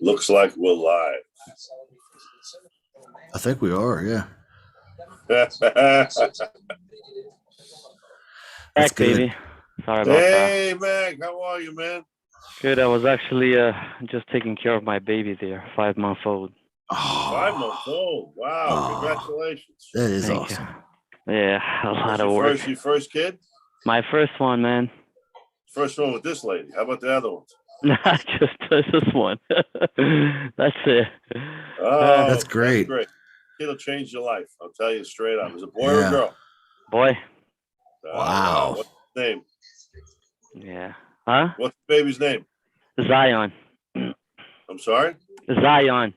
Looks like we're live. I think we are, yeah. That's Back, baby. Sorry about that. Hey, Meg, how are you, man? Good. I was actually just taking care of my baby there, 5-month-old. Oh, 5 months old. Wow, Oh. Congratulations. that is Thank awesome. you. Yeah, a lot of work. Your first kid? My first one, man. First one with this lady. How about the other ones? Not just this one. That's it. Oh, That's great. It'll change your life. I'll tell you straight up. Is it a boy or a girl? Boy. Wow. What's his name? Yeah. Huh? What's the baby's name? Zion. I'm sorry? Zion.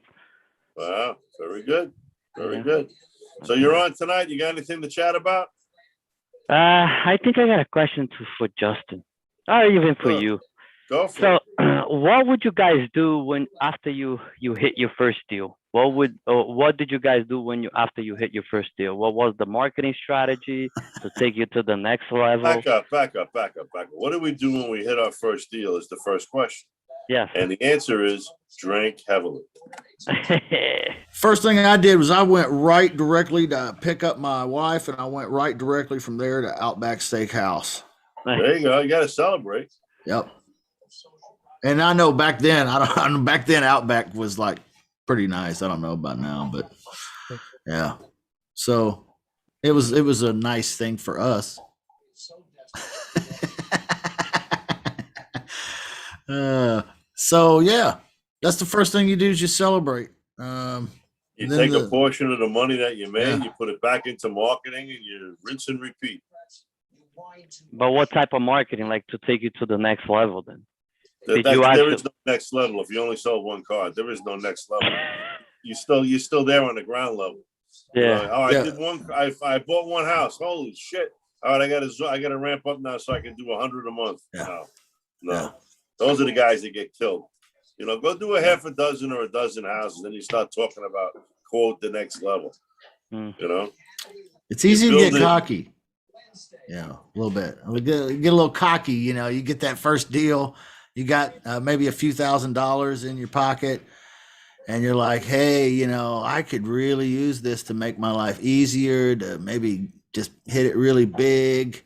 Wow. Very good. Very good. So you're on tonight. You got anything to chat about? I think I got a question for Justin, or even for you. Go for it. What would you guys do when after you hit your first deal? What did you guys do after you hit your first deal? What was the marketing strategy to take you to the next level? Back up. What do we do when we hit our first deal is the first question. Yes. And the answer is drink heavily. First thing I did was I went right directly to pick up my wife, and I went right directly from there to Outback Steakhouse. There you go. You got to celebrate. Yep. And I know back then, Outback was like pretty nice. I don't know about now, but yeah. So it was a nice thing for us. So yeah, that's the first thing you do is you celebrate. You take a portion of the money that you made, you put it back into marketing, and you rinse and repeat. But what type of marketing, like to take you to the next level then? There is no next level if you only sold one card. There is no next level. You're still there on the ground level. Yeah. I bought one house. Holy shit! All right, I got to ramp up now so I can do 100 a month. Yeah. No. Yeah. Those are the guys that get killed. Go do a half a dozen or a dozen houses, then you start talking about quote the next level. It's easy to get cocky. Yeah, a little bit. Get a little cocky. You get that first deal. You got maybe a few $1,000s in your pocket, and you're like, hey, I could really use this to make my life easier, to maybe just hit it really big.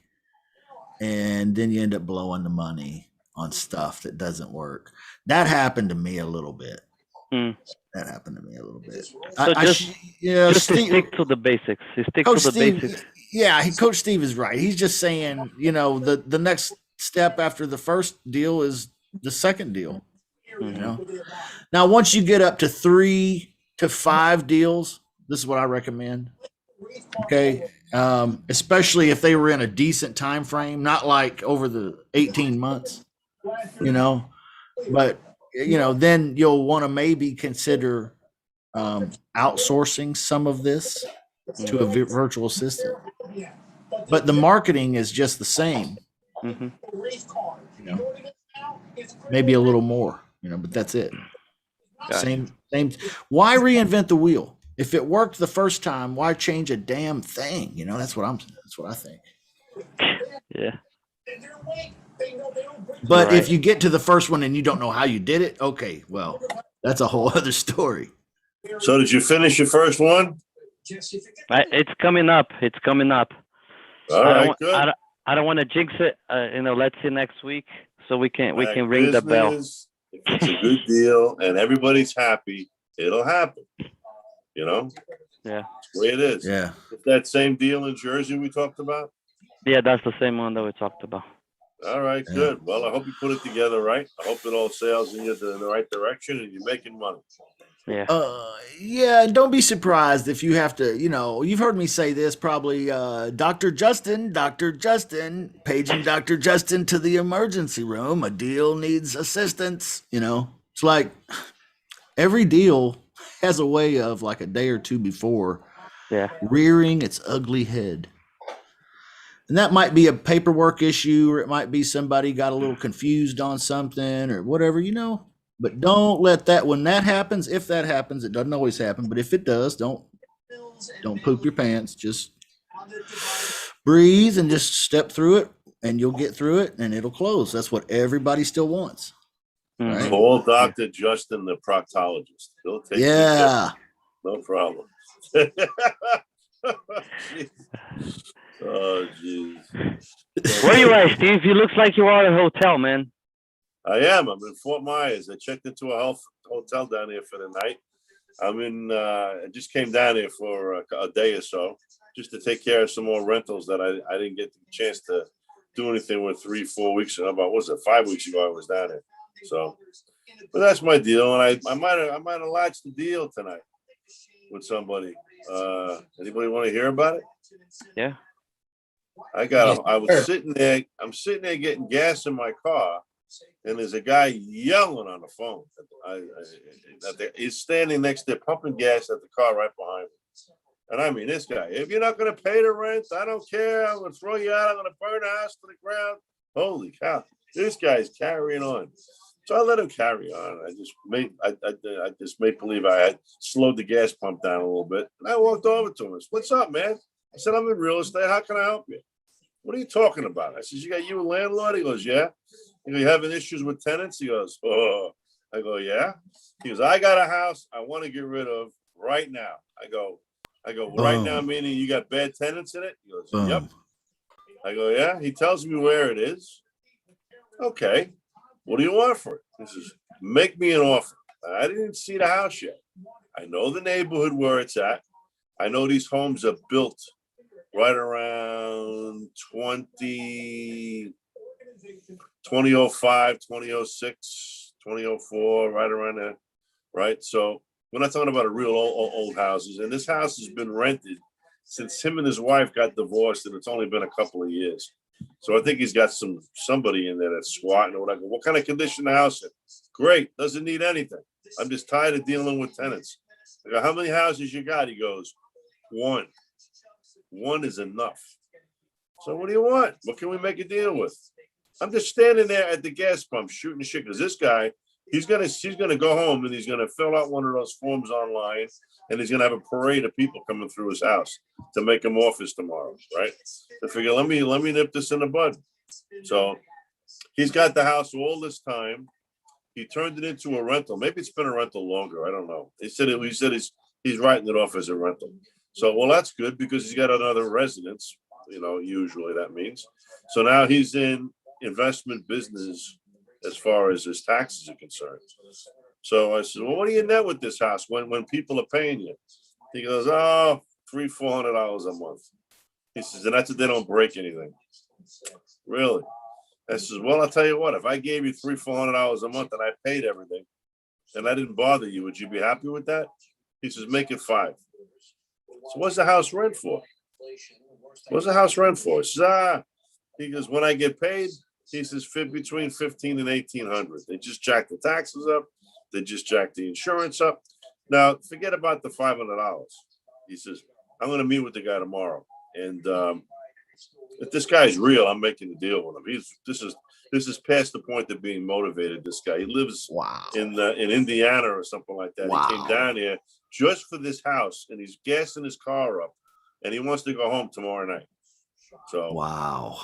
And then you end up blowing the money on stuff that doesn't work. That happened to me a little bit. That happened to me a little bit. So just stick to the basics. Basics. Yeah, Coach Steve is right. He's just saying, the next step after the first deal is the second deal. Now, once you get up to 3 to 5 deals, this is what I recommend. Okay. Especially if they were in a decent time frame, not like over the 18 months, but then you'll want to maybe consider outsourcing some of this to a virtual assistant. But the marketing is just the same. Maybe a little more, but that's it. Gotcha. Same. Why reinvent the wheel? If it worked the first time, why change a damn thing? That's what I think. Yeah. But if you get to the first one and you don't know how you did it, okay, well, that's a whole other story. So did you finish your first one? It's coming up. All right, good. I don't want to jinx it. Let's see next week so we can ring the bell. If it's a good deal and everybody's happy, it'll happen. Yeah. That's the way it is. Yeah. It's that same deal in Jersey we talked about? Yeah, that's the same one that we talked about. All right, good. Well, I hope you put it together right. I hope it all sails in the right direction and you're making money. Yeah. Yeah, don't be surprised if you have to, you've heard me say this probably, Dr. Justin, paging Dr. Justin to the emergency room. A deal needs assistance. It's like every deal has a way of, like a day or two before, rearing its ugly head. And that might be a paperwork issue, or it might be somebody got a little confused on something or whatever, But don't let that, when that happens, if that happens, it doesn't always happen, but if it does, don't poop your pants. Just breathe and just step through it, and you'll get through it, and it'll close. That's what everybody still wants. Mhm. Call Dr. Justin, the proctologist. He'll take you care. Yeah. No problem. Oh, jeez. Where you at, Steve? You look like you are at a hotel, man. I am. I'm in Fort Myers. I checked into a hotel down here for the night. I just came down here for a day or so just to take care of some more rentals that I didn't get the chance to do anything with 3-4 weeks ago. About, what was it, 5 weeks ago I was down here. So, but that's my deal. And I might have latched the deal tonight with somebody. Anybody want to hear about it? Yeah. I was sitting there. I'm sitting there getting gas in my car, and there's a guy yelling on the phone. He's standing next to pumping gas at the car right behind me. And I mean, this guy, if you're not going to pay the rent, I don't care. I'm going to throw you out. I'm going to burn the house to the ground. Holy cow. This guy's carrying on. So I let him carry on. I just made believe I had slowed the gas pump down a little bit. And I walked over to him. I said, "What's up, man?" I said, "I'm in real estate. How can I help you?" "What are you talking about?" I said, "You got you a landlord?" He goes, "Yeah." "You having issues with tenants?" He goes, "Oh." I go, "Yeah." He goes, "I got a house I want to get rid of right now." I go, "Right now," meaning you got bad tenants in it? He goes, "Yep." I go, "Yeah." He tells me where it is. Okay. "What do you want for it?" He says, "Make me an offer." I didn't see the house yet. I know the neighborhood where it's at. I know these homes are built right around 2005, 2006, 2004, right around there. Right. So we're not talking about a real old houses. And this house has been rented since him and his wife got divorced, and it's only been a couple of years. So I think he's got somebody in there that's squatting or whatever. "What kind of condition the house in?" "Great, doesn't need anything. I'm just tired of dealing with tenants." I go, "How many houses you got?" He goes, "One. One is enough." So what do you want? What can we make a deal with? I'm just standing there at the gas pump shooting shit because this guy, he's gonna go home and he's gonna fill out one of those forms online, and he's gonna have a parade of people coming through his house to make him offers tomorrow, right? I figure let me nip this in the bud. So he's got the house all this time. He turned it into a rental. Maybe it's been a rental longer. I don't know. He said he's writing it off as a rental. So, well, that's good because he's got another residence. Usually that means. So now he's in investment business as far as his taxes are concerned. So I said, "Well, what do you net with this house when people are paying you?" He goes, "Oh, $300-400 a month." He says, "And that's if they don't break anything." "Really?" I says, "Well, I'll tell you what, if I gave you $300-400 a month and I paid everything and I didn't bother you, would you be happy with that?" He says, "Make it 5. So what's the house rent for? What's the house rent for? He says, he goes, "When I get paid," he says, "between 15 and 1800. They just jack the taxes up. They just jack the insurance up. Now, forget about the $500. He says, "I'm going to meet with the guy tomorrow. And if this guy's real, I'm making the deal with him. This is past the point of being motivated. This guy, he lives in Indiana or something like that. He came down here just for this house, and he's gassing his car up, and he wants to go home tomorrow night." So wow,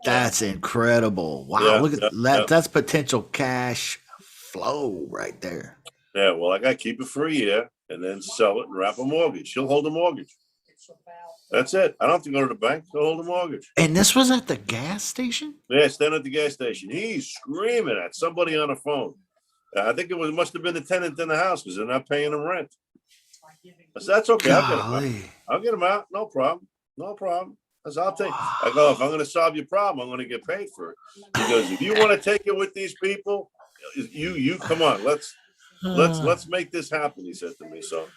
that's incredible. Wow, Yeah, look at yeah, that. yeah. That's potential cash flow right there. Yeah, well, I got to keep it for a year and then sell it and wrap a mortgage. He'll hold a mortgage. That's it. I don't have to go to the bank. He'll hold a mortgage. And this was at the gas station? Yeah, stand at the gas station. He's screaming at somebody on the phone. I think must have been the tenant in the house because they're not paying him rent. I said, "That's okay. I'll get him out. No problem. No problem." I said, I go, "If I'm going to solve your problem, I'm going to get paid for it." He goes, "If you want to take it with these people, you come on. Let's make this happen," he said to me. So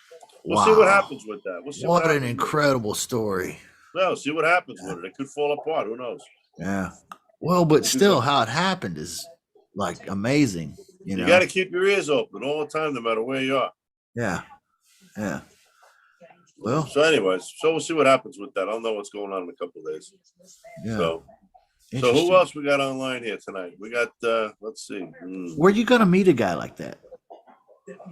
we'll see what happens with that. We'll see what an incredible story. No, see what happens with it. It could fall apart. Who knows? Yeah. Well, but still, how it happened is like amazing. You got to keep your ears open all the time, no matter where you are. Yeah. Yeah. Well. So, anyways, we'll see what happens with that. I'll know what's going on in a couple of days. Yeah. So who else we got online here tonight? We got. Let's see. Where you gonna meet a guy like that?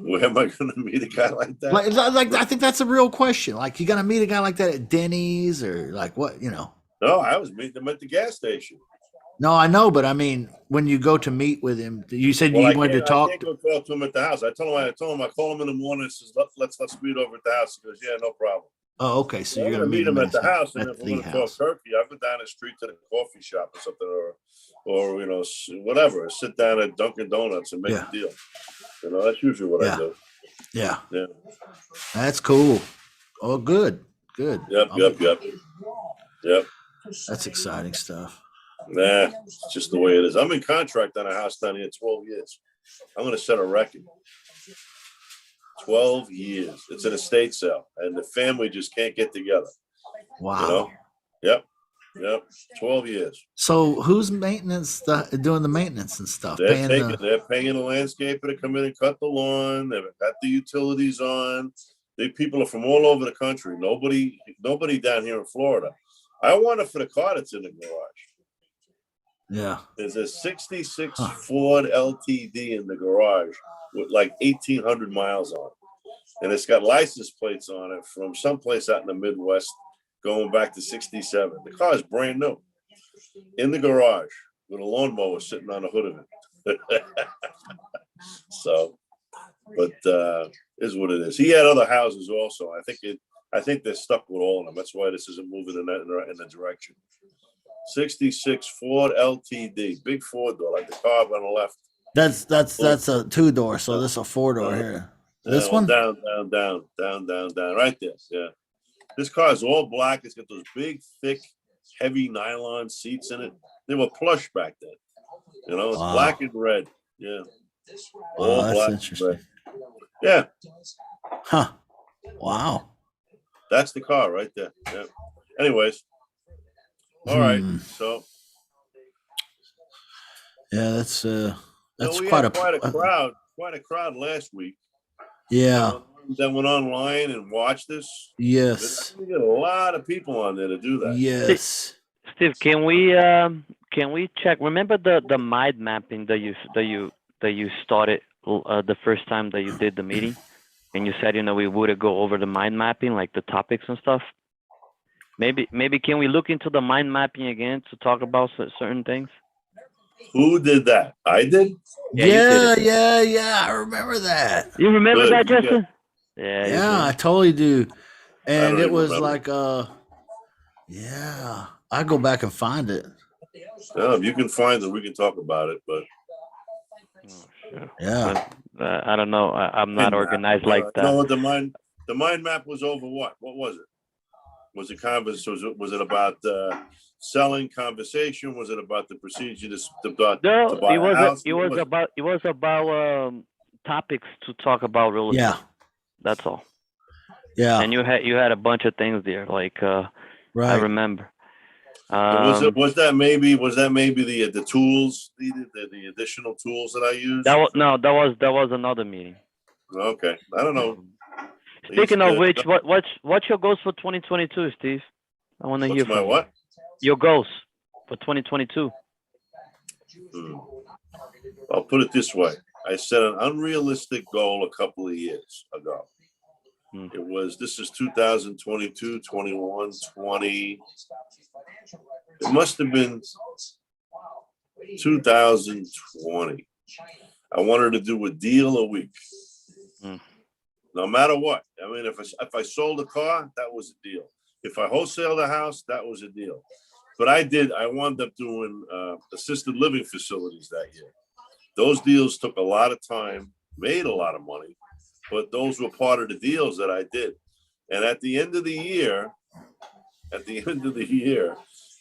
Where am I going to meet a guy like that? Like I think that's a real question. Like, you gonna meet a guy like that at Denny's or like what? No, I was meeting him at the gas station. No, I know, but I mean, when you go to meet with him, you said Well, you wanted to I talk. can't go talk to him at the house. I told him I call him in the morning and says, let's meet over at the house. He goes, yeah, no problem. Oh, okay. So Well, I'm you're gonna gonna meet meet him him at the house, and at if we're the gonna talk house. turkey, I'll go down the street to the coffee shop or something, or whatever. Sit down at Dunkin' Donuts and make Yeah. a deal. That's usually what I Yeah. do. Yeah. Yeah. That's cool. Oh, good. Good. Yep. That's exciting stuff. Nah, it's just the way it is. I'm in contract on a house down here 12 years. I'm gonna set a record. 12 years. It's an estate sale, and the family just can't get together. Wow. Yep. 12 years. So who's doing the maintenance and stuff? They're Paying paying a landscaper to come in and cut the lawn. They've got the utilities on. People are from all over the country. Nobody down here in Florida. I wonder for the car that's in the garage. Yeah. There's a 66 Ford LTD in the garage with like 1,800 miles on it. And it's got license plates on it from someplace out in the Midwest going back to 67. The car is brand new in the garage with a lawnmower sitting on the hood of it. So, but is what it is. He had other houses also. I think they're stuck with all of them. That's why this isn't moving in the direction. 66 Ford LTD, big four door, like the car on the left. That's a 2-door. So this is a 4-door here. This one down, right there. Yeah, this car is all black. It's got those big, thick, heavy nylon seats in it. They were plush back then. It's black and red. Yeah, all that's black. interesting. Red. Yeah. Huh. Wow. That's the car right there. Yeah. Anyways. All right. So. Yeah, that's we quite had a crowd. Quite a crowd last week. Yeah. That went online and watched this. Yes. We get a lot of people on there to do that. Yes. Steve, can we check? Remember the mind mapping that you started the first time that you did the meeting, and you said we would go over the mind mapping, like the topics and stuff. Maybe can we look into the mind mapping again to talk about certain things? Who did that? I did. Yeah. I remember that. You remember that, Justin? Yeah, I totally do. And it was remember. like, yeah, I go back and find it. No, if you can find it, we can talk about it. But yeah, I don't know. I'm not organized like that. No, the mind map was over what? What was it? Was it conversation? Was it about selling conversation? Was it about the procedure to buy a house? It was about topics to talk about real estate. Yeah, that's all. Yeah, and you had a bunch of things there, like right. I remember. Was that maybe the tools needed, the additional tools that I used? That was another meeting. Okay, I don't know. Speaking of which, what's your goals for 2022, Steve? I want to hear from you. What? Your goals for 2022. I'll put it this way. I set an unrealistic goal a couple of years ago. This is 2022, 21, 20. It must have been 2020. I wanted to do a deal a week. No matter what. I mean, if I sold a car, that was a deal. If I wholesaled a house, that was a deal. But I wound up doing assisted living facilities that year. Those deals took a lot of time, made a lot of money, but those were part of the deals that I did. And at the end of the year,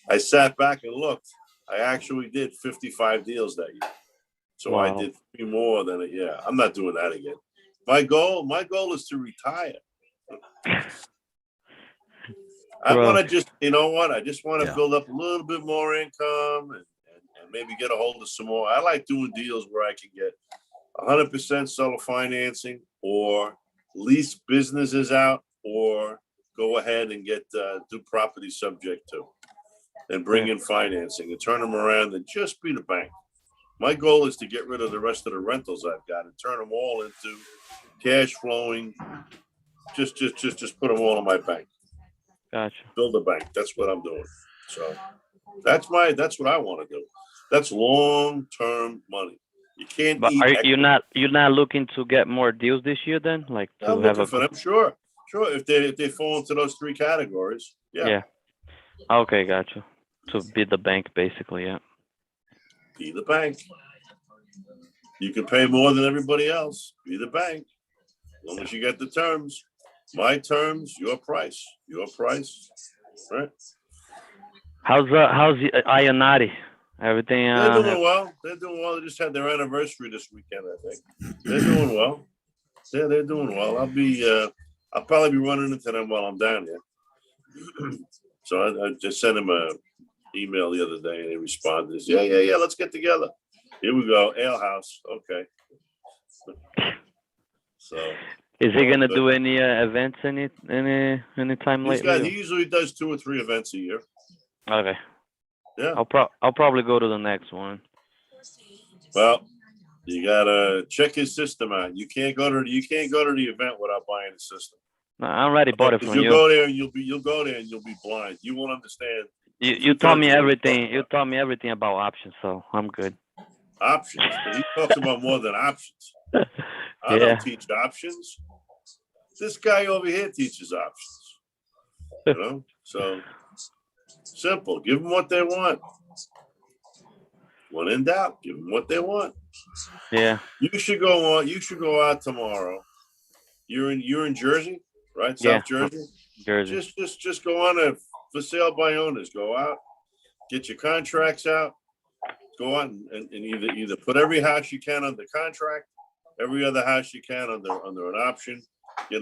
I sat back and looked. I actually did 55 deals that year. So wow. I did 3 more than a year. I'm not doing that again. My goal is to retire. I want to just, I just want to build up a little bit more income and maybe get a hold of some more. I like doing deals where I can get 100% seller financing or lease businesses out or go ahead and get do property subject to and bring in financing and turn them around and just be the bank. My goal is to get rid of the rest of the rentals I've got and turn them all into cash flowing. Just put them all in my bank. Gotcha. Build a bank. That's what I'm doing. So that's what I want to do. That's long-term money. You can't But eat. you're not looking to get more deals this year then, like to I'm have looking for them. Sure. If they fall into those three categories, Yeah. Okay, gotcha. To be the bank, basically, yeah. Be the bank. You can pay more than everybody else. Be the bank. As long as you get the terms. My terms, your price. Your price. Right? How's Ionati? Everything They're doing well. They're doing well. They just had their anniversary this weekend, I think. They're doing well. Yeah, they're doing well. I'll probably be running into them while I'm down here. So I just sent him a email the other day and he responded. Yeah, let's get together. Here we go. Ale House. Okay. So is he gonna do any events any time lately? He usually does 2 or 3 events a year. Okay. Yeah. I'll probably go to the next one. Well, you gotta check his system out. You can't go to the event without buying the system. No, I already bought it from you. You'll go there and you'll go there and you'll be blind. You won't understand. You taught me everything. You taught me everything about options, so I'm good. Options. But he talks about more than options. I don't teach options. This guy over here teaches options. So simple. Give them what they want. When in doubt, give them what they want. Yeah. You should go out tomorrow. You're in Jersey, right? South Jersey. Jersey. Just go on a for sale by owners. Go out, get your contracts out. Go out and either put every house you can under contract, every other house you can under an option. Get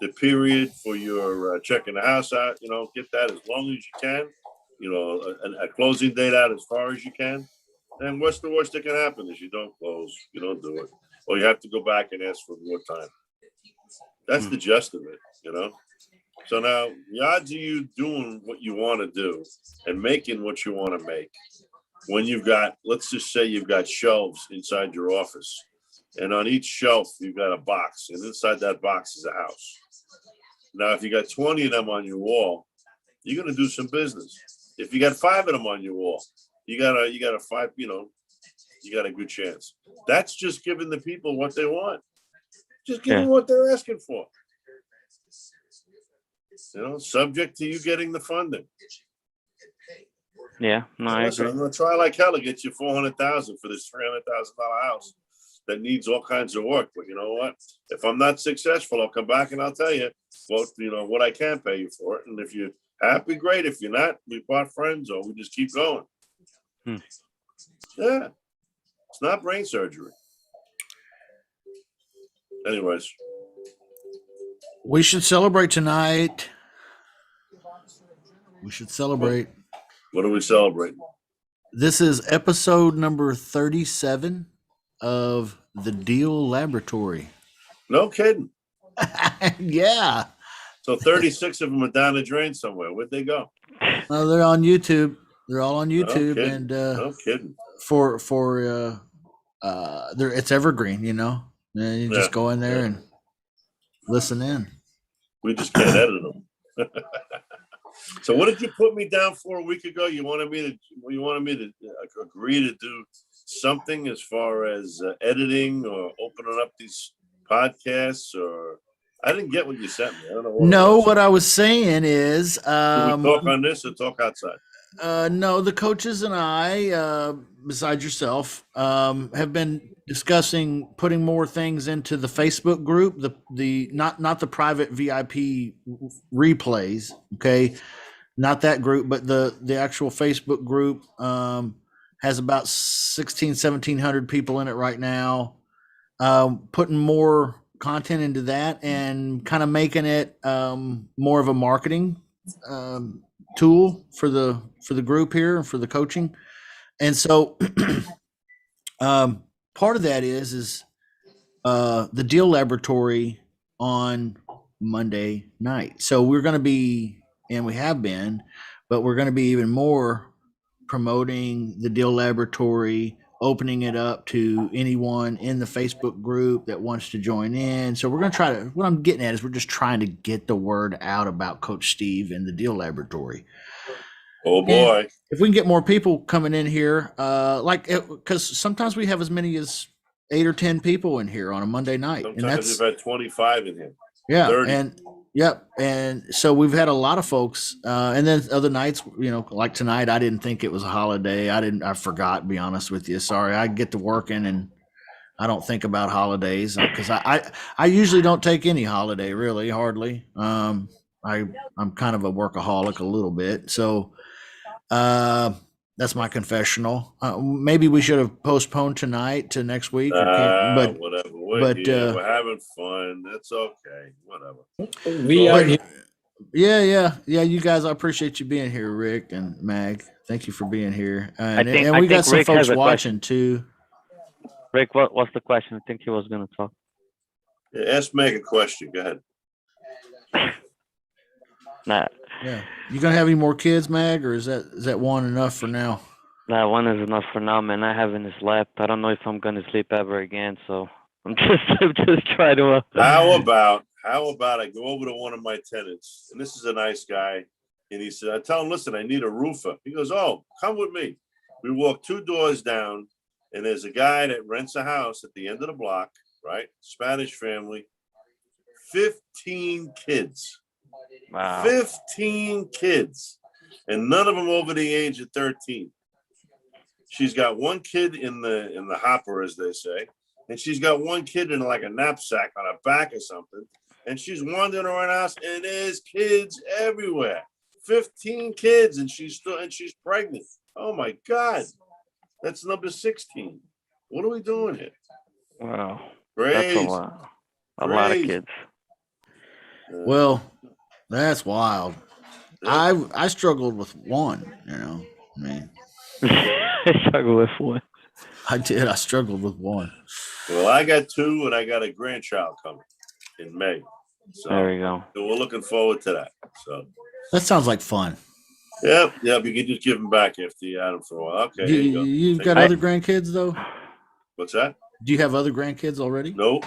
the period for your checking the house out. Get that as long as you can. A closing date out as far as you can. And what's the worst that can happen is you don't close, you don't do it, or you have to go back and ask for more time. That's the gist of it. So now the odds of you doing what you want to do and making what you want to make when you've got, let's just say you've got shelves inside your office, and on each shelf you've got a box, and inside that box is a house. Now, if you got 20 of them on your wall, you're going to do some business. If you got 5 of them on your wall, you got a 5, you got a good chance. That's just giving the people what they want. Just give them what they're asking for. Subject to you getting the funding. Yeah, no, I agree. I'm gonna try like hell to get you $400,000 for this $300,000 house that needs all kinds of work. But you know what? If I'm not successful, I'll come back and I'll tell you what I can pay you for it. And if you're happy, great. If you're not, we part friends or we just keep going. Yeah, it's not brain surgery. Anyways, we should celebrate tonight. We should celebrate. What are we celebrating? This is episode number 37 of the Deal Laboratory. No kidding. Yeah. So 36 of them are down the drain somewhere. Where'd they go? They're on YouTube. They're all on YouTube, and no kidding. It's evergreen, and you just go in there and listen in. We just can't edit them. So what did you put me down for a week ago? You wanted me to agree to do something as far as editing or opening up these podcasts, or I didn't get what you sent me. I don't know. What I was saying is, do we talk on this or talk outside? No, the coaches and I, besides yourself, have been discussing putting more things into the Facebook group, the not the private VIP replays, okay, not that group, but the actual Facebook group has about 1,700 people in it right now. Putting more content into that and kind of making it more of a marketing tool for the group here and for the coaching. And so part of that is the Deal Laboratory on Monday night. So we're going to be, and we have been, but we're going to be even more promoting the Deal Laboratory, opening it up to anyone in the Facebook group that wants to join in. So we're going to try to, what I'm getting at is we're just trying to get the word out about Coach Steve and the Deal Laboratory. Oh boy. If we can get more people coming in here, because sometimes we have as many as 8 or 10 people in here on a Monday night, and Sometimes that's we've had 25 in here. yeah, 30. and yep, and so we've had a lot of folks, and then other nights, like tonight, I didn't think it was a holiday. I forgot. To be honest with you, sorry. I get to working and I don't think about holidays because I usually don't take any holiday really, hardly. I'm kind of a workaholic a little bit, so uh, that's my confessional. Maybe we should have postponed tonight to next week, or can't. Whatever. We're But here. We're having fun. That's okay. Whatever. We are here. yeah. You guys, I appreciate you being here, Rick and Mag. Thank you for being here, and we got some Rick folks has a watching too. Rick, what's the question? I think he was gonna talk. Yeah, ask Meg a question. Go ahead. Nah, Yeah, you gonna have any more kids, Mag, or is that one enough for now? that one is enough for now, man. I haven't slept. I don't know if I'm gonna sleep ever again, so I'm just trying to. How about I go over to one of my tenants, and this is a nice guy, and he said, I tell him, listen, I need a roofer. He goes, oh, come with me. We walk 2 doors down, and there's a guy that rents a house at the end of the block, right? Spanish family, 15 kids. Wow. 15 kids, and none of them over the age of 13. She's got one kid in the hopper, as they say, and she's got one kid in like a knapsack on her back or something, and she's wandering around the house, and there's kids everywhere. 15 kids, and she's pregnant. Oh my God, that's number 16. What are we doing here? Wow. Crazy. That's a lot. A lot of kids. Well, that's wild. Yeah. I struggled with one. I mean, I struggle with one. I did. I struggled with one. Well, I got 2, and I got a grandchild coming in May. So There we go. we're looking forward to that. So That sounds like fun. Yep. You can just give them back after you had them for a while. Okay, here you go. You've got other grandkids though? What's that? Do you have other grandkids already? Nope.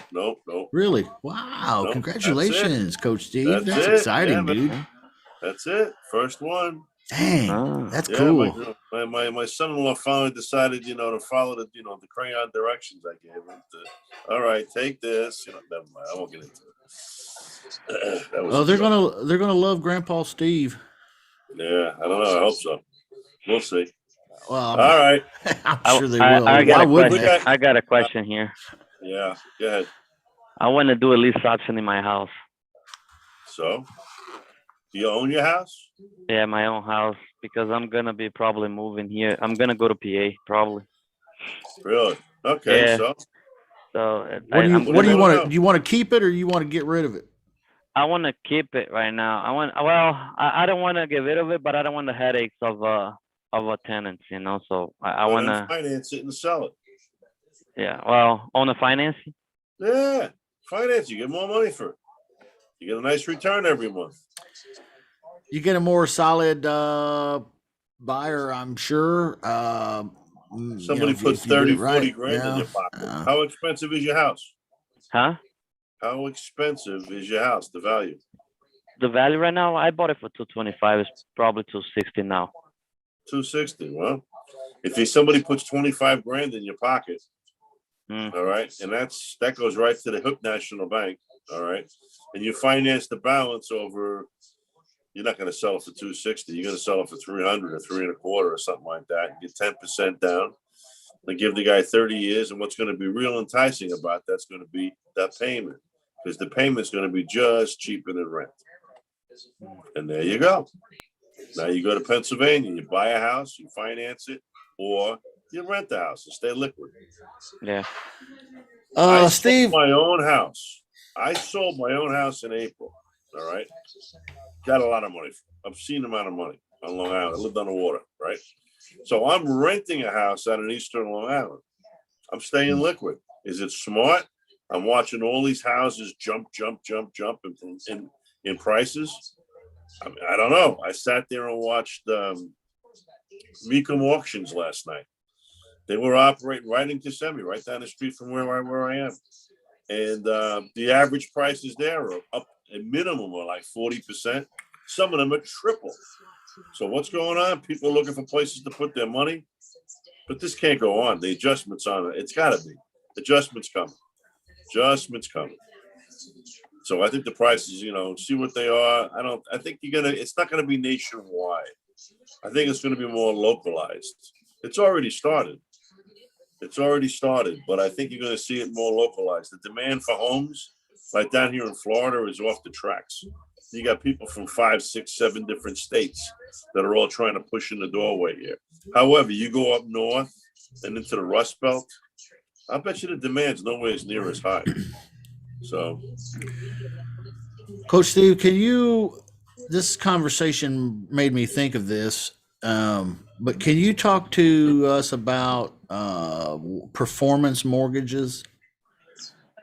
Really? Wow! Nope, Congratulations, Coach Steve. That's That's it. exciting, Yeah, dude. That's it. First one. Dang, Ah. that's Yeah, cool. my son-in-law finally decided, to follow the crayon directions I gave him. All right, take this. Never mind. I won't get into it. That was Oh, they're gonna love Grandpa Steve. Yeah, I don't know. I hope so. We'll see. Well, All right. I'm sure they will. I got Why a wouldn't question. they? I got a question here. Yeah. Go ahead. I want to do a lease option in my house. So, do you own your house? Yeah, my own house, because I'm gonna be probably moving here. I'm gonna go to PA probably. Really? Okay. Yeah. So, So What do you I'm What do you gonna want know. to? Do you want to keep it or you want to get rid of it? I want to keep it right now. I don't want to get rid of it, but I don't want the headaches of a tenant, So I want to. Finance it and sell it. Yeah. Well, on the financing. Yeah, finance. You get more money for it. You get a nice return every month. You get a more solid buyer, I'm sure. Somebody if puts you get 30, it 40 right. grand in Yeah. your pocket. How expensive is your house? Huh? How expensive is your house? The value? The value right now, I bought it for 225. It's probably 260 now. 260. Well, if somebody puts 25 grand in your pocket, all right, and that goes right to the Hook National Bank, all right, and you finance the balance over. You're not going to sell it for 260. You're going to sell it for 300 or 3.25 or something like that. Get 10% down. They give the guy 30 years, and what's going to be real enticing about that's going to be that payment, because the payment's going to be just cheaper than rent. And there you go. Now you go to Pennsylvania, you buy a house, you finance it, or you rent the house and stay liquid. Yeah. Steve, my own house. I sold my own house in April. All right. Got a lot of money. Obscene amount of money on Long Island. I lived on the water, right? So I'm renting a house out in Eastern Long Island. I'm staying liquid. Is it smart? I'm watching all these houses jump in prices. I don't know. I sat there and watched Mecum auctions last night. They were operating right in Kissimmee, right down the street from where I am. And the average prices there are up a minimum of like 40%. Some of them are triple. So what's going on? People are looking for places to put their money, but this can't go on. The adjustments on it, it's got to be. Adjustments coming. Adjustments coming. So I think the prices, see what they are. I think it's not gonna be nationwide. I think it's gonna be more localized. It's already started. But I think you're gonna see it more localized. The demand for homes, like down here in Florida, is off the tracks. You got people from 5, 6, 7 different states that are all trying to push in the doorway here. However, you go up north and into the Rust Belt, I bet you the demand's nowhere near as high. So, Coach Steve, this conversation made me think of this, but can you talk to us about performance mortgages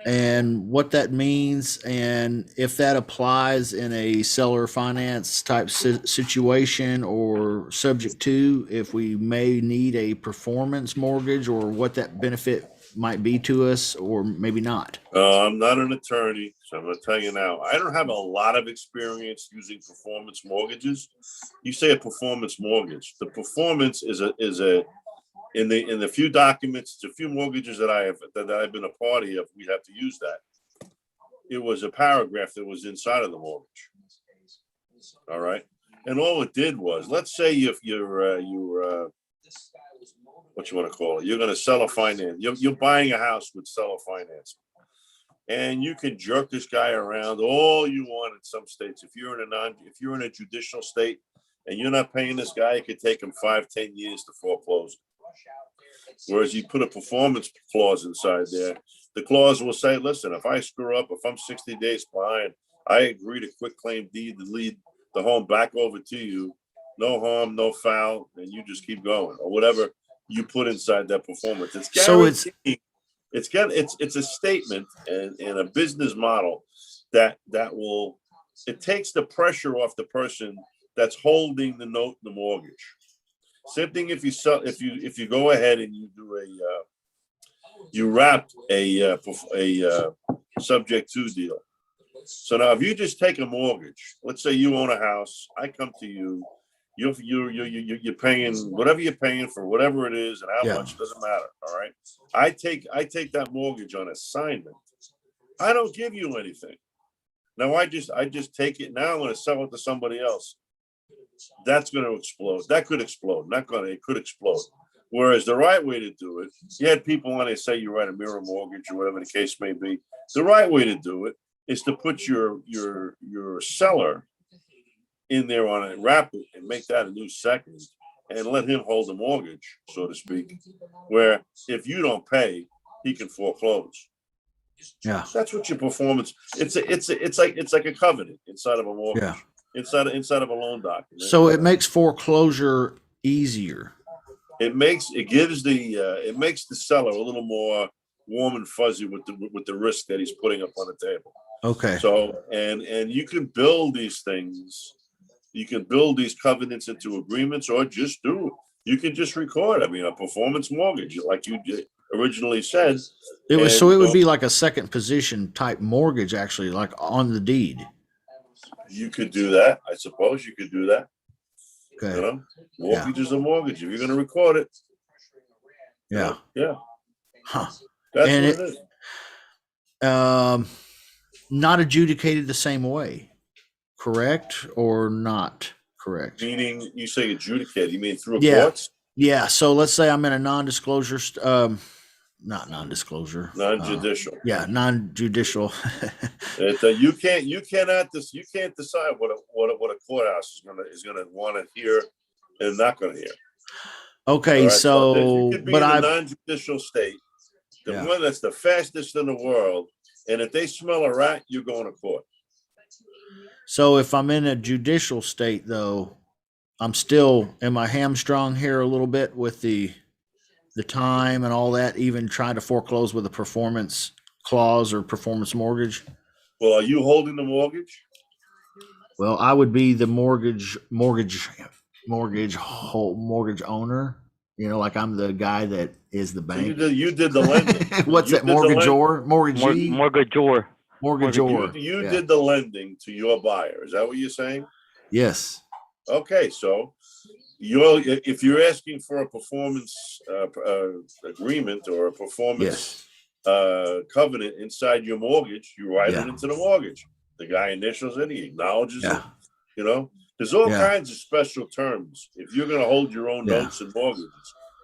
and what that means, and if that applies in a seller finance type situation, or subject to if we may need a performance mortgage, or what that benefit might be to us, or maybe not? I'm not an attorney, so I'm going to tell you now. I don't have a lot of experience using performance mortgages. You say a performance mortgage. The performance is in the few documents, the few mortgages that I've been a party of, we have to use that. It was a paragraph that was inside of the mortgage. All right, and all it did was, let's say if you're what you want to call it, you're going to sell a finance. You're buying a house with seller finance, and you can jerk this guy around all you want in some states. If you're in a judicial state and you're not paying this guy, it could take him 5, 10 years to foreclose. Whereas you put a performance clause inside there, the clause will say, listen, if I screw up, if I'm 60 days behind, I agree to quit claim deed to lead the home back over to you. No harm, no foul, and you just keep going, or whatever you put inside that performance. It's guaranteed. It's a statement and a business model that will, it takes the pressure off the person that's holding the note, the mortgage. Same thing if you go ahead and you do you wrap a subject to deal. So now if you just take a mortgage, let's say you own a house, I come to you, you're paying whatever you're paying for whatever it is and how much, doesn't matter. All right. I take that mortgage on assignment. I don't give you anything. Now I just take it. Now I'm going to sell it to somebody else. That's going to explode. That could explode. It could explode. Whereas the right way to do it, you had people when they say you write a mirror mortgage or whatever the case may be. The right way to do it is to put your seller in there on a wrap it and make that a new second and let him hold the mortgage, so to speak, where if you don't pay, he can foreclose. Yeah. That's what your performance, it's like a covenant inside of a mortgage. Yeah. Inside of a loan document. So it makes foreclosure easier. It makes the seller a little more warm and fuzzy with the risk that he's putting up on the table. Okay. So and you can build these things. You can build these covenants into agreements, or just do it. You can just record. I mean, a performance mortgage, like you originally said. It would be like a second position type mortgage, actually, like on the deed. You could do that. I suppose you could do that. Okay. Mortgage is a mortgage. If you're going to record it. Yeah. Yeah. Huh. That's and what it is. Not adjudicated the same way, correct or not correct? Meaning, you say adjudicated, you mean through courts? Yeah. So let's say I'm in a non-disclosure, not non-disclosure, non-judicial. Non-judicial. You can't decide what a courthouse is gonna want to hear and not gonna hear. Okay, right? So you could be in a non-judicial state, the one that's the fastest in the world, and if they smell a rat, you're going to court. So if I'm in a judicial state, though, am I hamstrung here a little bit with the time and all that, even trying to foreclose with a performance clause or performance mortgage? Well, are you holding the mortgage? Well, I would be the mortgage owner. Like I'm the guy that is the bank. So you did the lending. What's that? Mortgagor? Mortgagor. You did the lending to your buyer. Is that what you're saying? Yes. Okay, so if you're asking for a performance agreement or a performance covenant inside your mortgage, you write it into the mortgage. The guy initials it, he acknowledges it. You know, there's all kinds of special terms. If you're going to hold your own notes and mortgages,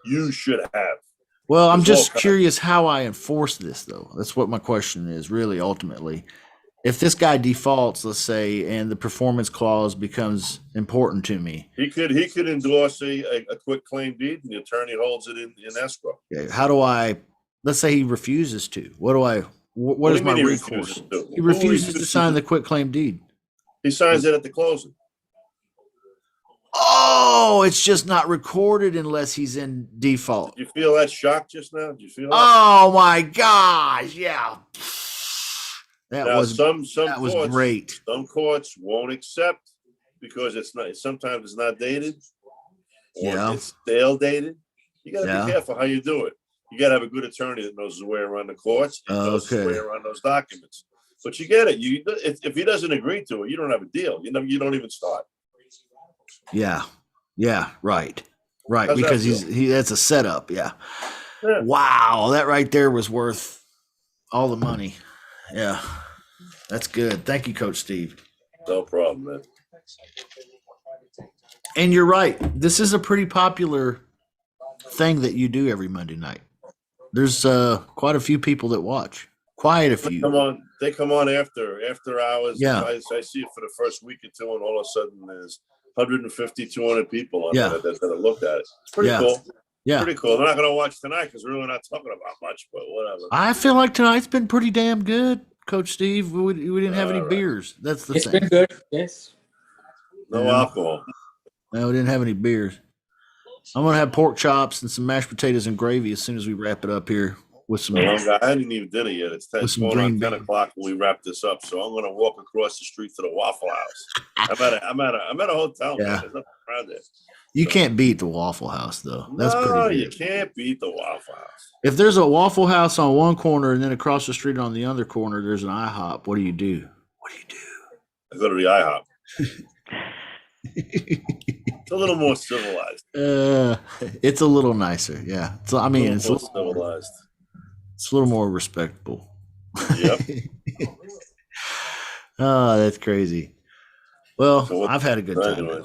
you should have. Well, I'm just curious how I enforce this, though. That's what my question is, really, ultimately. If this guy defaults, let's say, and the performance clause becomes important to me, he could endorse a quick claim deed, and the attorney holds it in escrow. Okay, how do I? Let's say he refuses to. What is my recourse? He refuses to sign the quick claim deed. He signs it at the closing. Oh, it's just not recorded unless he's in default. Did you feel that shock just now? Did you feel that? Oh my gosh, yeah. That was great. Some courts won't accept because sometimes it's not dated. Or it's stale dated. You gotta be careful how you do it. You gotta have a good attorney that knows his way around the courts and knows his way around those documents. But you get it. If he doesn't agree to it, you don't have a deal. You don't even start. Yeah, right, because that's a setup. Yeah. Wow, that right there was worth all the money. Yeah, that's good. Thank you, Coach Steve. No problem, man. And you're right. This is a pretty popular thing that you do every Monday night. There's quite a few people that watch. Quite a few. They come on after hours. Yeah. I see it for the first week or two, and all of a sudden there's 150, 200 people on that have looked at it. It's pretty cool. Yeah. Pretty cool. They're not going to watch tonight because we're really not talking about much, but whatever. I feel like tonight's been pretty damn good, Coach Steve. We didn't have any beers. That's the thing. It's been good, yes. No alcohol. No, we didn't have any beers. I'm going to have pork chops and some mashed potatoes and gravy as soon as we wrap it up here with some. I hadn't even dinner yet. It's 10 o'clock when we wrap this up. So I'm going to walk across the street to the Waffle House. I'm at a hotel. Yeah. There's nothing around there. You can't beat the Waffle House, though. That's pretty good. You can't beat the Waffle House. If there's a Waffle House on one corner and then across the street on the other corner, there's an IHOP. What do you do? I go to the IHOP. It's a little more civilized. It's a little nicer. Yeah. It's a little civilized. It's a little more respectable. Yep. Oh, that's crazy. Well, I've had a good time.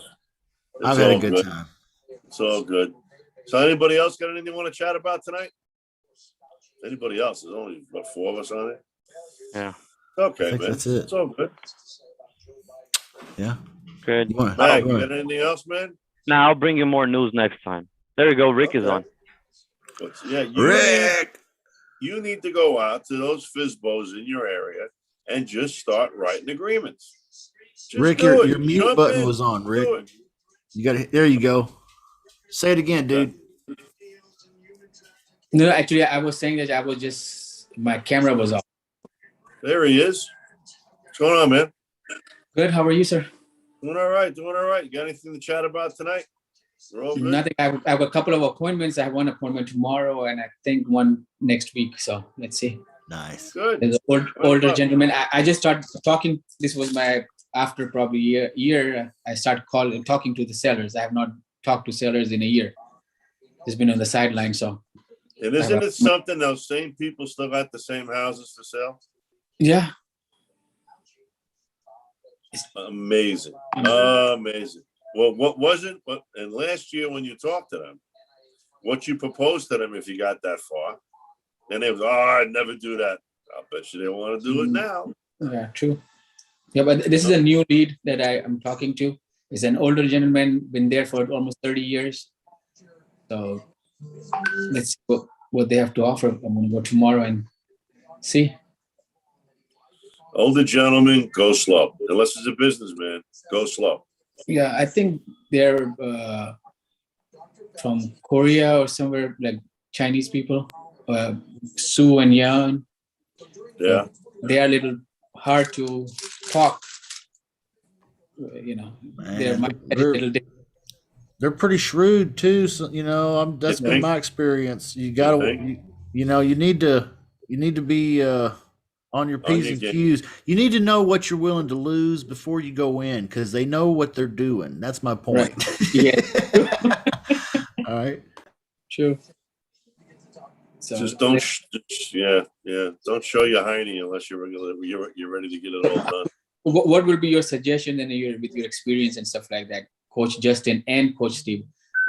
I've had a good time. It's all good. So anybody else got anything you want to chat about tonight? Anybody else? There's only, 4 of us on it? Yeah. Okay, man. That's it. It's all good. Yeah. Good. Mac, you got anything else, man? Now I'll bring you more news next time. There you go. Rick is on. Yeah, Rick! You need to go out to those FSBOs in your area and just start writing agreements. Rick, your mute button was on, Rick. You got it. There you go. Say it again, dude. No, actually, I was saying that my camera was off. There he is. What's going on, man? Good. How are you, sir? Doing all right. You got anything to chat about tonight? We're all good? Nothing. I have a couple of appointments. I have one appointment tomorrow and I think one next week. So let's see. Nice. Good. There's an older gentleman. I just started talking. This was after probably a year, I started talking to the sellers. I have not talked to sellers in a year. It's been on the sideline. So. And isn't it something those same people still got the same houses for sale? Yeah. It's amazing. Amazing. Well, and last year when you talked to them, what you proposed to them if you got that far, and they was, I'd never do that. I'll bet you they want to do it now. Yeah, true. Yeah, but this is a new lead that I am talking to. It's an older gentleman, been there for almost 30 years. So let's see what they have to offer. I'm going to go tomorrow and see. Older gentlemen, go slow. Unless it's a businessman, go slow. Yeah, I think they're from Korea or somewhere, like Chinese people, Su and Yan. Yeah. They are a little hard to talk. You know, they're pretty shrewd too. So, that's been my experience. You gotta, you need to be on your On P's your and game. Q's. You need to know what you're willing to lose before you go in because they know what they're doing. That's my point. Yeah. All right. True. So Just don't, don't show your hiney unless you're ready to get it all done. what will be your suggestion then with your experience and stuff like that, Coach Justin and Coach Steve?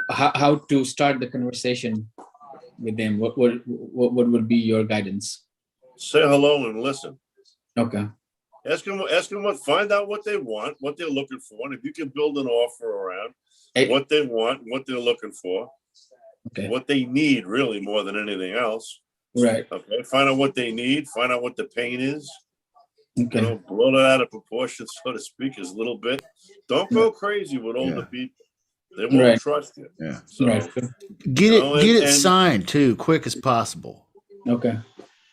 How to start the conversation with them? What would be your guidance? Say hello and listen. Okay. Ask them find out what they want, what they're looking for, and if you can build an offer around what they want, what they're looking for, Okay. what they need really more than anything else. Right. Okay. Find out what they need, find out what the pain is. Okay. You know, blow it out of proportion, so to speak, is a little bit. Don't go crazy with older people. They won't trust you. Yeah. So Right. Get it signed too, quick as possible. Okay.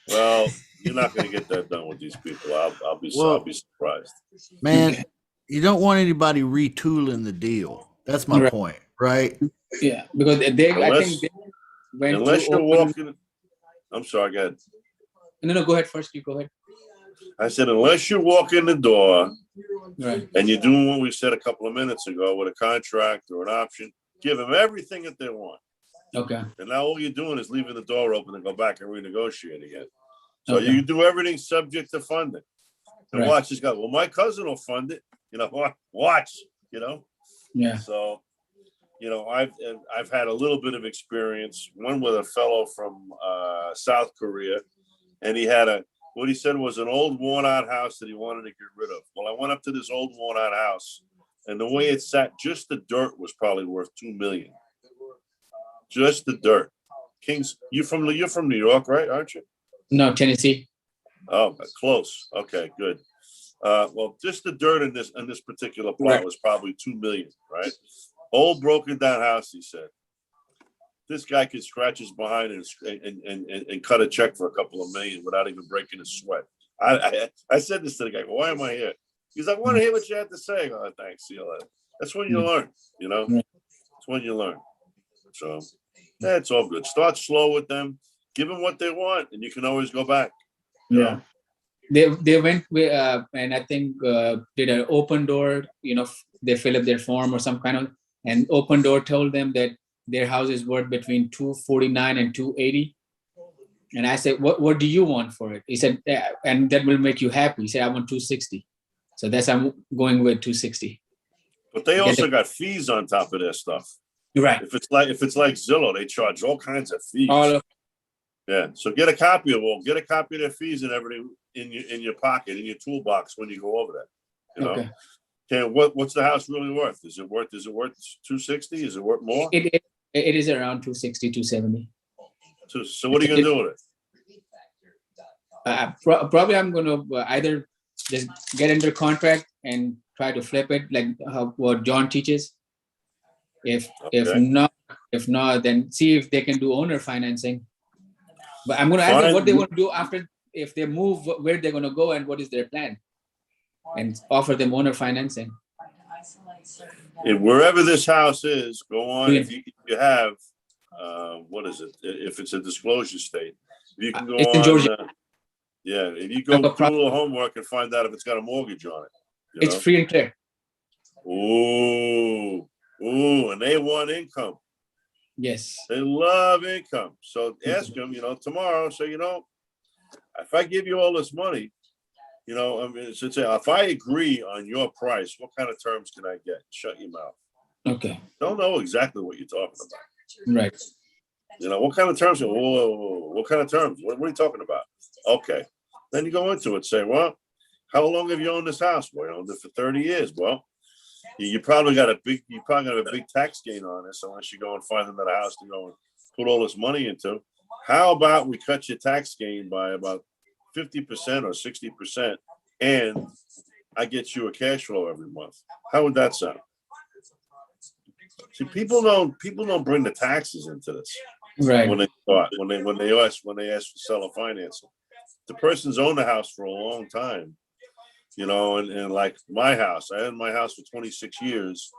Well, you're not going to get that done with these people. I'll be surprised. Man, you don't want anybody retooling the deal. That's my point, right? Yeah, because I think they went unless through you're walking. I'm sorry, go ahead. No, go ahead first. You go ahead. I said, unless you walk in the door right, and you're doing what we said a couple of minutes ago with a contract or an option, give them everything that they want. Okay. And now all you're doing is leaving the door open and go back and renegotiate again. So you do everything subject to funding. And watch this guy. Well, my cousin will fund it. You know, watch. You know. Yeah. So, you know, I've had a little bit of experience. One with a fellow from South Korea, and he had what he said was an old worn-out house that he wanted to get rid of. Well, I went up to this old worn-out house, and the way it sat, just the dirt was probably worth $2 million. Just the dirt. Kings, you're from New York, right? Aren't you? No, Tennessee. Oh, close. Okay, good. Well, just the dirt in this particular plot was probably $2 million, right? Old broken down house, he said. This guy could scratch his behind and cut a check for a couple of million without even breaking a sweat. I said this to the guy. Well, why am I here? He's like, I want to hear what you have to say. Oh, thanks. See you later. That's when you learn, you know? That's when you learn. So, yeah, it's all good. Start slow with them. Give them what they want, and you can always go back. You know? They went with, and I think did an open door, you know, they fill up their form or some kind of, and open door told them that their house is worth between 249 and 280. And I said, what do you want for it? He said, and that will make you happy. He said, I want 260. So that's, I'm going with 260. But they also got fees on top of their stuff. Right. If it's like Zillow, they charge all kinds of fees. Yeah. So get a copy of their fees and everything in your pocket, in your toolbox when you go over there. You know? Okay. Okay, what's the house really worth? Is it worth 260? Is it worth more? It is around 260, 270. So what are you gonna do with it? Probably I'm gonna either just get under contract and try to flip it like what John teaches. If not, then see if they can do owner financing. But I'm gonna ask them what they want to do after, if they move, where they're gonna go and what is their plan, and offer them owner financing. If wherever this house is, go on. If you have, what is it? If it's a disclosure state, you can go it's on. In Georgia. If you go do a little homework and find out if it's got a mortgage on it. It's free and clear. Ooh, and they want income. Yes. They love income. So ask them, tomorrow. So, if I give you all this money, I mean, if I agree on your price, what kind of terms can I get? Shut your mouth. Okay. Don't know exactly what you're talking about. Right. What kind of terms? Whoa, what kind of terms? What are you talking about? Okay. Then you go into it, say, well, how long have you owned this house? Well, I owned it for 30 years. Well, you probably got a big tax gain on this unless you go and find another house to go and put all this money into. How about we cut your tax gain by about 50% or 60%, and I get you a cash flow every month? How would that sound? See, people don't bring the taxes into this. Right. When they ask for seller financing. The person's owned the house for a long time. And like my house, I had my house for 26 years.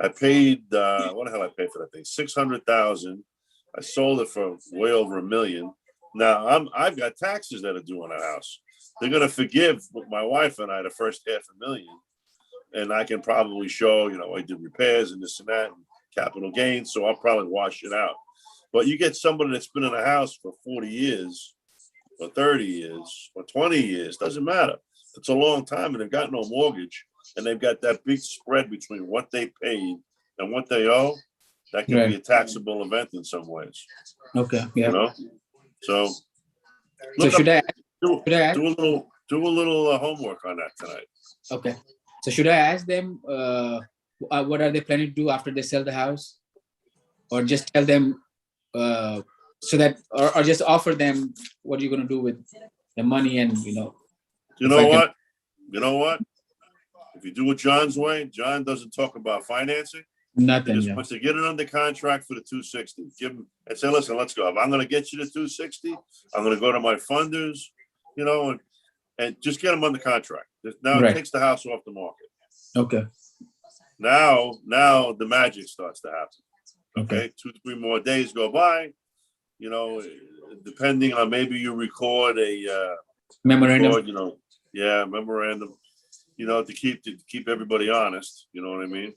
I paid, what the hell I paid for that thing? $600,000. I sold it for way over $1 million. Now I've got taxes that are due on a house. They're gonna forgive my wife and I the first $500,000, and I can probably show, I did repairs and this and that, and capital gains, so I'll probably wash it out. But you get somebody that's been in a house for 40 years, or 30 years, or 20 years, doesn't matter. It's a long time, and they've got no mortgage, and they've got that big spread between what they paid and what they owe. That can be a taxable event in some ways. Okay. Yeah. So should I do a little homework on that tonight. Okay. So should I ask them what are they planning to do after they sell the house, or just tell them so that, or just offer them what you're going to do with the money and You know what? If you do it John's way, John doesn't talk about financing. Nothing. He just wants to get it under contract for the 260. Give him and say, listen, let's go. If I'm going to get you the 260, I'm going to go to my funders, and just get them under contract. Now it takes the house off the market. Okay. Now the magic starts to happen. Okay. 2-3 more days go by, depending on, maybe you record a memorandum. Memorandum, to keep everybody honest, you know what I mean?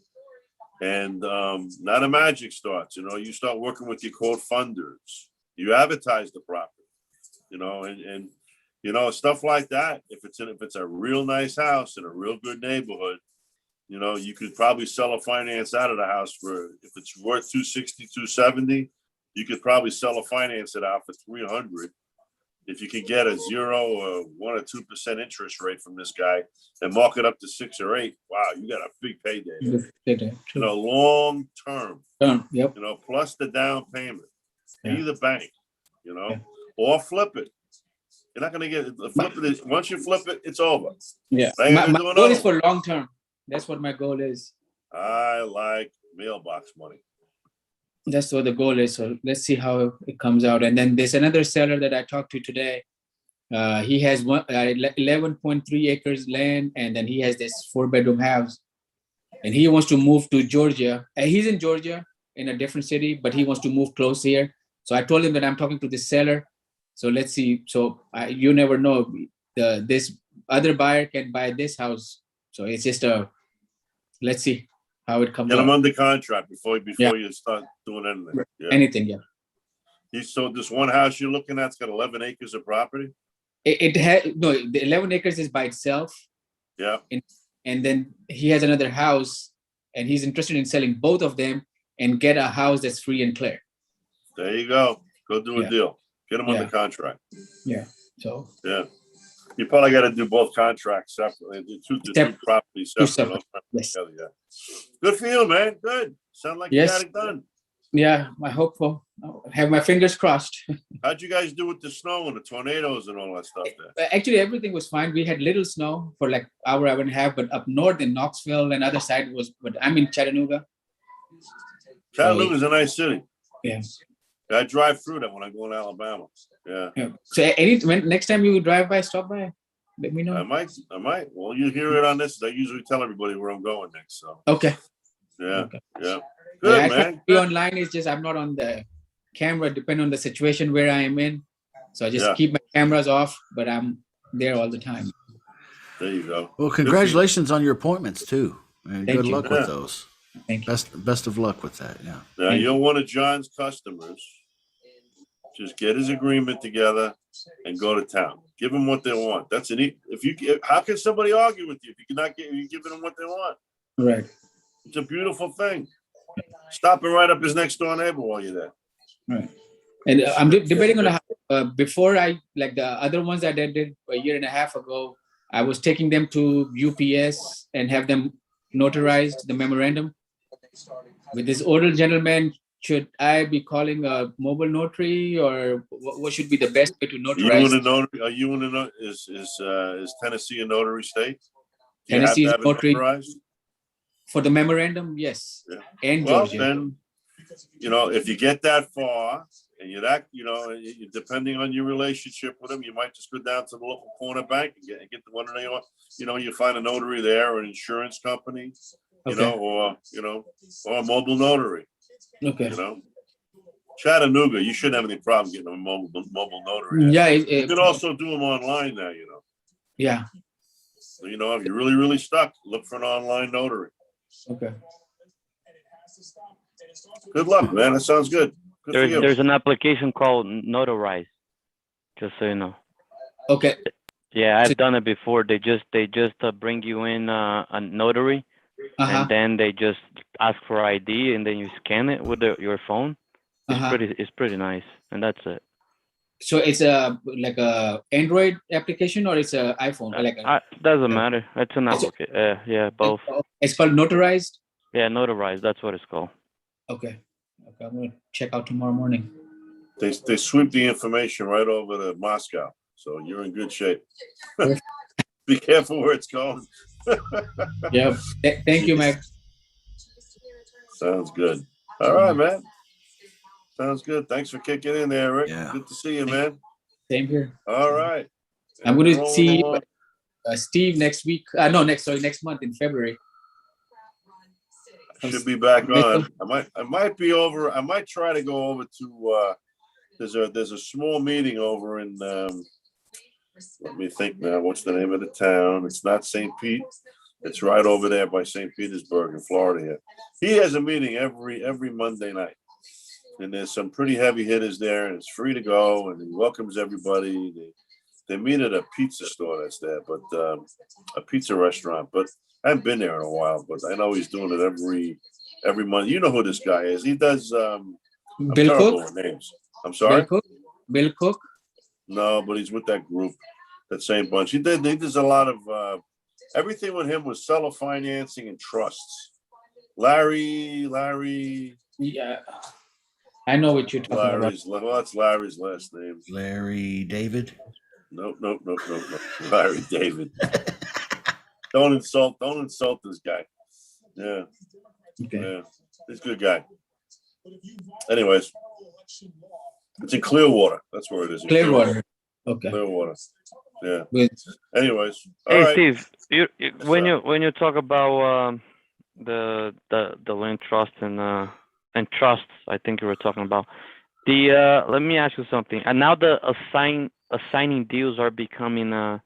And now the magic starts, you start working with your quote funders, you advertise the property, and stuff like that. If it's a real nice house in a real good neighborhood, you could probably sell a finance out of the house if it's worth 260, 270, you could probably sell a finance it out for 300. If you can get a 0 or 1 or 2% interest rate from this guy and mark it up to 6 or 8, wow, you got a big payday. Long term. Yep. Plus the down payment. Be the bank, or flip it. You're not gonna get it. Flip it. Once you flip it, it's over. Yeah. My goal is for long term. That's what my goal is. I like mailbox money. That's what the goal is. So let's see how it comes out. And then there's another seller that I talked to today. He has 11.3 acres land, and then he has this 4-bedroom house, and he wants to move to Georgia. He's in Georgia in a different city, but he wants to move close here. So I told him that I'm talking to this seller. So let's see. So you never know. This other buyer can buy this house. So it's just let's see how it comes out. Get him under contract before you start doing anything. Anything, yeah. He sold this one house you're looking at. It's got 11 acres of property. It had the 11 acres is by itself. Yeah. And then he has another house, and he's interested in selling both of them and get a house that's free and clear. There you go. Go do a deal. Get him under contract. Yeah. So. Yeah. You probably got to do both contracts separately. Two properties separately. Yes. Yeah. Good for you, man. Good. Sound like you got it done. Yeah, I hope so. I have my fingers crossed. How'd you guys do with the snow and the tornadoes and all that stuff there? Actually, everything was fine. We had little snow for like hour and a half, but up north in Knoxville and other side but I'm in Chattanooga. Chattanooga's a nice city. Yeah. I drive through that when I go to Alabama. Yeah. So next time you drive by, stop by. Let me know. I might. Well, you hear it on this. I usually tell everybody where I'm going next. So. Okay. Yeah. Okay. Yeah. Good, man. Be online is just I'm not on the camera, depending on the situation where I am in. So I just keep my cameras off, but I'm there all the time. There you go. Well, congratulations on your appointments too, and good luck with Yeah. those. Thank you. Best of luck with that. Yeah. Now you're one of John's customers. Just get his agreement together and go to town. Give them what they want. That's how can somebody argue with you if you're giving them what they want? Right. It's a beautiful thing. Stop and right up his next door neighbor while you're there. Right. And I'm debating on before like the other ones that I did a year and a half ago, I was taking them to UPS and have them notarized the memorandum. With this older gentleman, should I be calling a mobile notary, or what should be the best way to notarize? Are you in a notary? Is Tennessee a notary state? Tennessee is notary. For the memorandum, yes. Yeah. And well, Georgia. Then, if you get that far and you're that, depending on your relationship with them, you might just go down to the local corner bank and get the one of your, you find a notary there, or an insurance company, or a mobile notary. Okay. Chattanooga, you shouldn't have any problem getting a mobile notary. Yeah, You can also do them online now, yeah. So, if you're really, really stuck, look for an online notary. Okay. Good luck, man. That sounds good. Good for you. There's an application called Notarize, just so you know. Okay. Yeah, I've done it before. They just bring you in a notary, and then they just ask for ID, and then you scan it with your phone. It's pretty nice, and that's it. So it's like a Android application or it's a iPhone? Doesn't matter. It's an application. Yeah, both. It's called Notarized. Yeah, Notarize. That's what it's called. Okay. I'm gonna check out tomorrow morning. They sweep the information right over to Moscow, so you're in good shape. Be careful where it's going. Yeah. Thank you, Mac. Sounds good. All right, man. Sounds good. Thanks for kicking in there, Rick. Yeah. Good to see you, man. Same here. All right. I'm going to see Steve next week. Next month in February. Should be back on. I might be over. I might try to go over to. There's a small meeting over in. Let me think now. What's the name of the town? It's not St. Pete. It's right over there by St. Petersburg in Florida. He has a meeting every Monday night. And there's some pretty heavy hitters there, and it's free to go, and he welcomes everybody. They meet at a pizza store that's there, but a pizza restaurant. But I haven't been there in a while, but I know he's doing it every month. You know who this guy is. He does Bill Cook? Names. I'm sorry? Bill Cook? No, but he's with that group, that same bunch. He does a lot of everything with him was seller financing and trusts. Larry. Yeah. I know what you're talking about. Well, that's Larry's last name. Larry David? Nope. Larry David. Don't insult this guy. Yeah. Okay. Yeah. He's a good guy. Anyways, it's in Clearwater. That's where it is. Clearwater. Okay. Clearwater. Yeah. Good. Anyways. Hey, right. Steve, when you talk about the land trust and trusts, I think you were talking about let me ask you something. And now the assigning deals are becoming a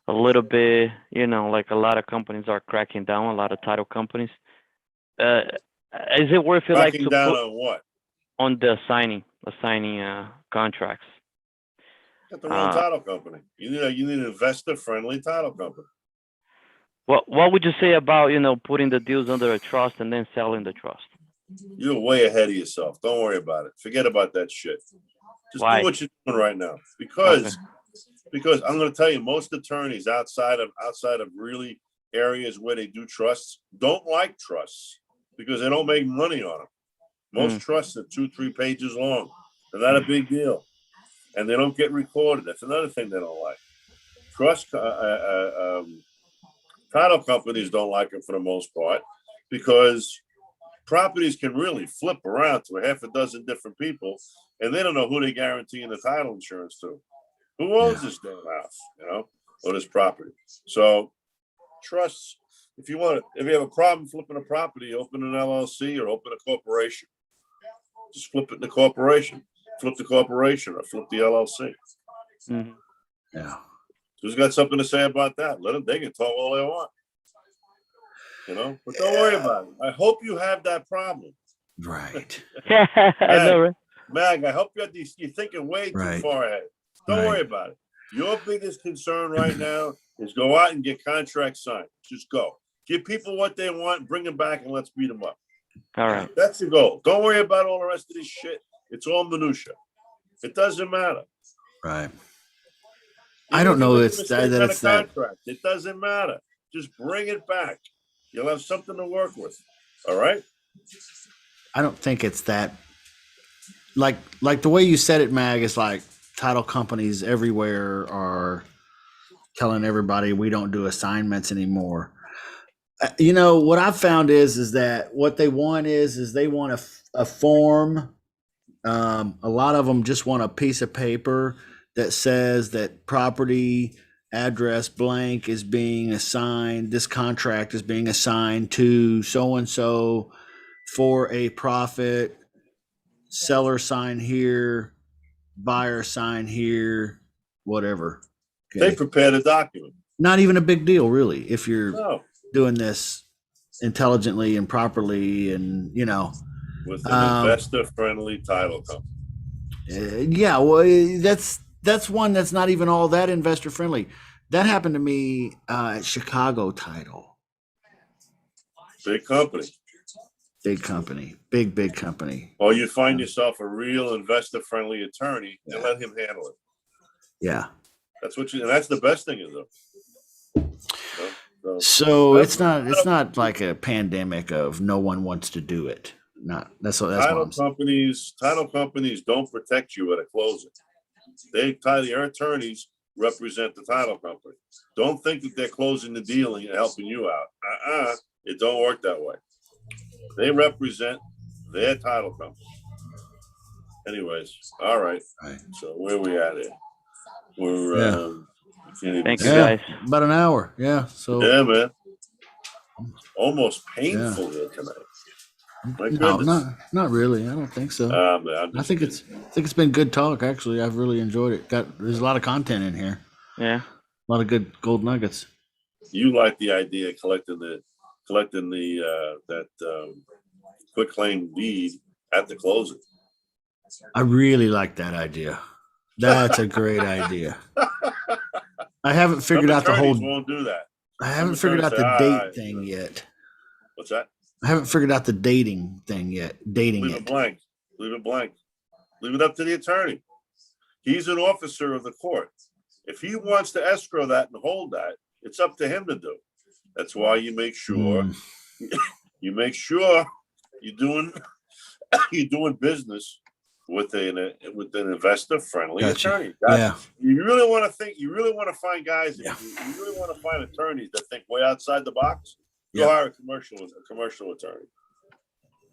little bit, like a lot of companies are cracking down, a lot of title companies. Is it worth it cracking to down put on what? On the assigning contracts? Got the wrong title company. You need an investor friendly title company. What would you say about putting the deals under a trust and then selling the trust? You're way ahead of yourself. Don't worry about it. Forget about that shit. Just Why? do what you're doing right now. Because I'm going to tell you, most attorneys outside of really areas where they do trusts don't like trusts because they don't make money on them. Most trusts are 2-3 pages long. They're not a big deal, and they don't get recorded. That's another thing they don't like. Trust title companies don't like them for the most part because properties can really flip around to a half a dozen different people, and they don't know who they're guaranteeing the title insurance to. Who owns this damn house, or this property? So, trusts. If you have a problem flipping a property, open an LLC or open a corporation. Just flip it in the corporation. Flip the corporation or flip the LLC. Mm-hmm. Yeah. Who's got something to say about that? Let them. They can talk all they want. But don't worry about it. I hope you have that problem. Right. I know, right? Mag, I hope you're thinking way too far ahead. Don't worry about it. Your biggest concern right now is go out and get contracts signed. Just go. Give people what they want, bring them back, and let's beat them up. All right. That's the goal. Don't worry about all the rest of this shit. It's all minutia. It doesn't matter. Right. I don't know that it's that. It doesn't matter. Just bring it back. You'll have something to work with. All right? I don't think it's that. Like the way you said it, Mag, is like title companies everywhere are telling everybody we don't do assignments anymore. What I've found is that what they want is they want a form. A lot of them just want a piece of paper that says that property address blank is being assigned. This contract is being assigned to so-and-so for a profit seller sign here, buyer sign here, whatever. They Okay. prepare the document. Not even a big deal, really, if you're No, doing this intelligently and properly, and with an investor-friendly title company. yeah. Well, that's one that's not even all that investor friendly. That happened to me at Chicago Title. Big company. Big company, big company. Or you find yourself a real investor-friendly attorney and let him handle it. Yeah. That's what and that's the best thing is though. So it's not like a pandemic of no one wants to do it. That's what I'm saying. Title companies don't protect you at a closing. Your attorneys represent the title company. Don't think that they're closing the deal and helping you out. It don't work that way. They represent their title company. Anyways, all right. So where we at here? We're Thank you, guys. About an hour. Yeah. So yeah, man. Almost painful here tonight. My goodness. No, not really. I don't think so. Man, I think it's been good talk. Actually, I've really enjoyed it. There's a lot of content in here. Yeah. A lot of good gold nuggets. You like the idea of collecting the quick claim deed at the closing. I really like that idea. That's a great idea. I haven't figured out the whole. Won't do that. I haven't figured out the date thing yet. What's that? I haven't figured out the dating thing yet. Leave it blank. Leave it blank. Leave it up to the attorney. He's an officer of the court. If he wants to escrow that and hold that, it's up to him to do. That's why you make sure you're doing business with an investor friendly attorney. You really want to find guys. You really want to find attorneys that think way outside the box. Go hire a commercial attorney,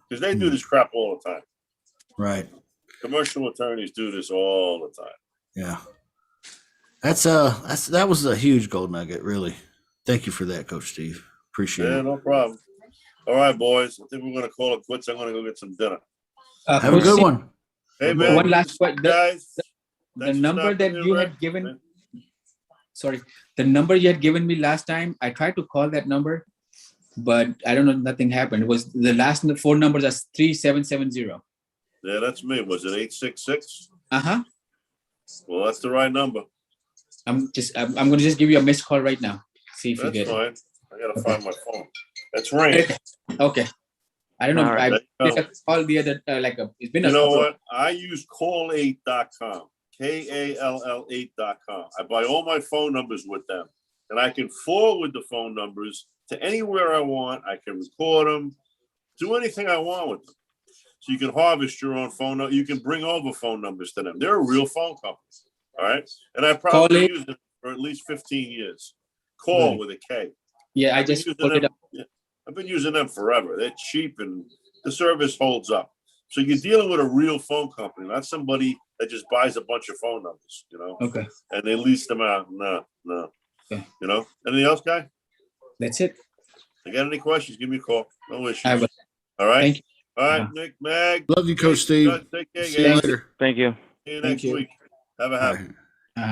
because they do this crap all the time. Right. Commercial attorneys do this all the time. Yeah. That was a huge gold nugget, really. Thank you for that, Coach Steve. Appreciate it. Yeah, no problem. All right, boys. I think we're gonna call it quits. I'm gonna go get some dinner. Have a good one. Hey, man. One last question, guys. The number that you had given. Sorry, the number you had given me last time. I tried to call that number, but I don't know. Nothing happened. It was the last four numbers are 3770. Yeah, that's me. Was it 866? Well, that's the right number. I'm gonna just give you a missed call right now. See if you get fine. It. I gotta find my phone. That's right. Okay. I don't know. Right. I called the other it's been. You know what? I use call8.com. KALL8.com. I buy all my phone numbers with them, and I can forward the phone numbers to anywhere I want. I can record them, do anything I want with them. So you can harvest your own phone number. You can bring over phone numbers to them. They're a real phone company. All right. And I probably used it for at least 15 years. Call with a K. Yeah, I just looked it up. I've been using them forever. They're cheap and the service holds up. So you're dealing with a real phone company, not somebody that just buys a bunch of phone numbers, Okay. And they lease them out. No. Okay. Anything else, guy? That's it. If you got any questions, give me a call. No issues. I will. All right. Thank you. All right, Nick, Mag. Love you, Coach Steve. Take care, See you guys. later. Thank you. See you next you. week. Have a happy.